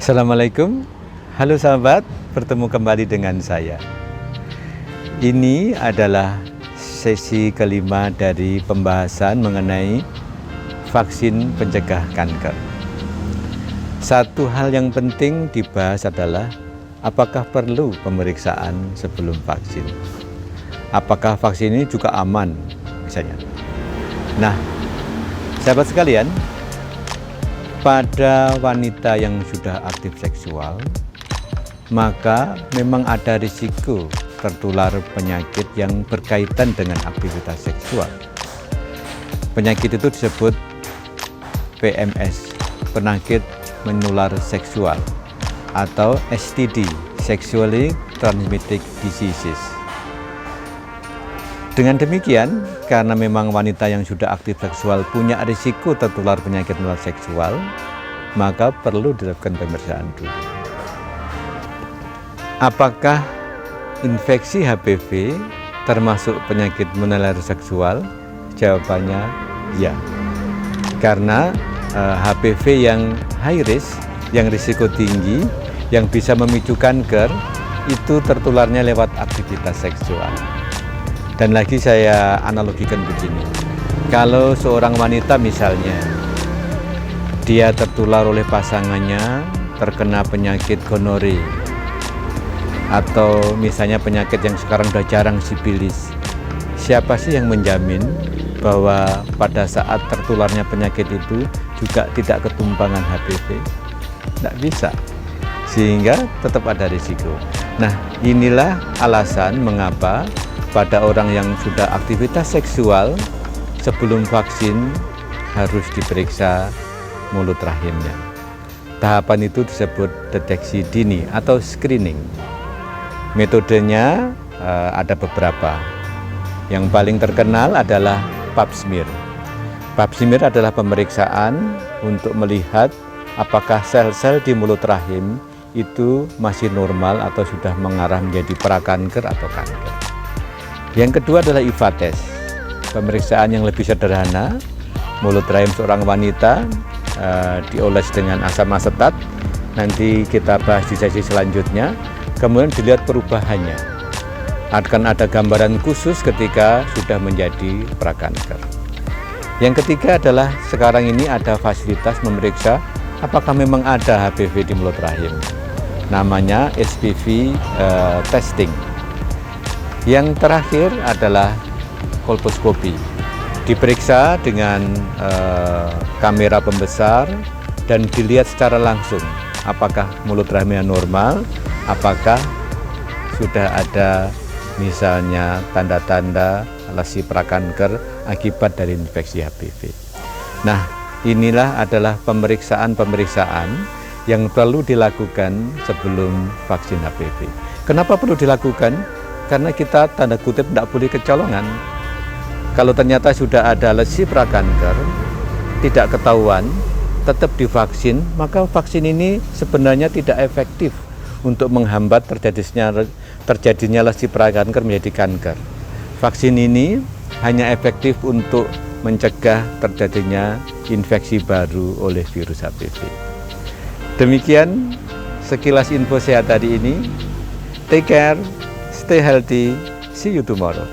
Assalamualaikum, halo sahabat, bertemu kembali dengan saya. Ini adalah sesi kelima dari pembahasan mengenai vaksin pencegah kanker. Satu hal yang penting dibahas adalah apakah perlu pemeriksaan sebelum vaksin. Apakah vaksin ini juga aman misalnya. Nah, sahabat sekalian, pada wanita yang sudah aktif seksual, maka memang ada risiko tertular penyakit yang berkaitan dengan aktivitas seksual. Penyakit itu disebut PMS, penyakit menular seksual, atau STD, Sexually Transmitted Diseases. Dengan demikian, karena memang wanita yang sudah aktif seksual punya risiko tertular penyakit menular seksual, maka perlu dilakukan pemeriksaan dulu. Apakah infeksi HPV termasuk penyakit menular seksual? Jawabannya ya. Karena HPV yang high risk, yang risiko tinggi, yang bisa memicu kanker, itu tertularnya lewat aktivitas seksual. Dan lagi saya analogikan begini, kalau seorang wanita misalnya, dia tertular oleh pasangannya, terkena penyakit gonore, atau misalnya penyakit yang sekarang sudah jarang, sifilis, siapa sih yang menjamin bahwa pada saat tertularnya penyakit itu juga tidak ketumpangan HPV? Tidak bisa, sehingga tetap ada risiko. Nah, inilah alasan mengapa pada orang yang sudah aktivitas seksual sebelum vaksin harus diperiksa mulut rahimnya. Tahapan itu disebut deteksi dini atau screening. Metodenya ada beberapa. Yang paling terkenal adalah pap smear. Pap smear adalah pemeriksaan untuk melihat apakah sel-sel di mulut rahim itu masih normal atau sudah mengarah menjadi prakanker atau kanker. Yang kedua adalah IVA test, pemeriksaan yang lebih sederhana. Mulut rahim seorang wanita dioles dengan asam asetat, nanti kita bahas di sesi selanjutnya. Kemudian dilihat perubahannya, akan ada gambaran khusus ketika sudah menjadi prakanker. Yang ketiga adalah sekarang ini ada fasilitas memeriksa apakah memang ada HPV di mulut rahim, namanya HPV testing. Yang terakhir adalah kolposkopi, diperiksa dengan kamera pembesar dan dilihat secara langsung apakah mulut rahimnya normal, apakah sudah ada misalnya tanda-tanda lesi prakanker akibat dari infeksi HPV. Nah, inilah adalah pemeriksaan-pemeriksaan yang perlu dilakukan sebelum vaksin HPV. Kenapa perlu dilakukan? Karena kita tanda kutip tidak boleh kecolongan. Kalau ternyata sudah ada lesi prakanker, tidak ketahuan, tetap divaksin, maka vaksin ini sebenarnya tidak efektif untuk menghambat terjadinya lesi prakanker menjadi kanker. Vaksin ini hanya efektif untuk mencegah terjadinya infeksi baru oleh virus HPV. Demikian sekilas info sehat hari ini. Take care. Stay healthy, see you tomorrow.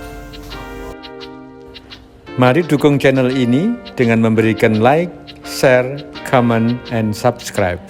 Mari dukung channel ini dengan memberikan like, share, comment, and subscribe.